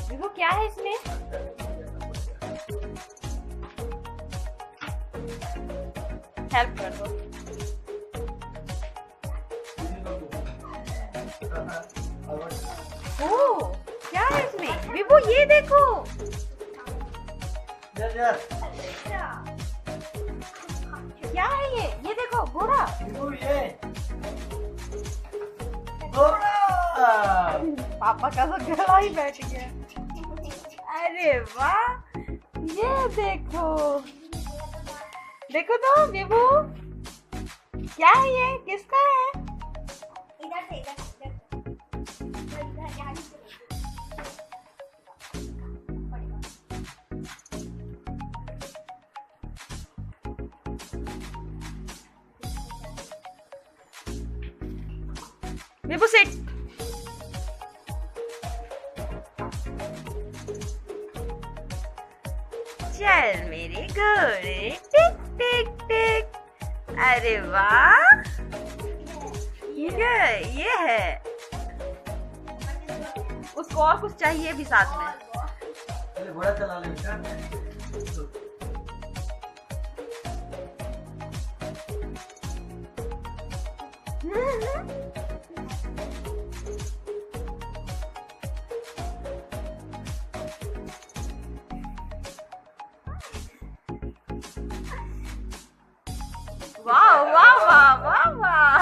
देखो क्या है इसमें। हेल्प कर दो। ओ क्या है इसमें विभू, ये देखो। क्या है ये देखो घोड़ा। पापा का तो गला ही बैठ गया। अरे वाह, ये देखो। देखो तो विभू, क्या है ये, किसका है? इधर से इधर यहाँ से विभू सिट। चल मेरे घोड़े, टिक टिक टिक। अरे वाह, ये है। उसको और कुछ चाहिए भी साथ में। घोड़ा चला ले बेटा। वाह वाह वाह वाह वाह।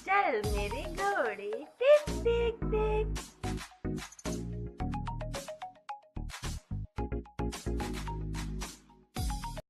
चल मेरे घोड़े,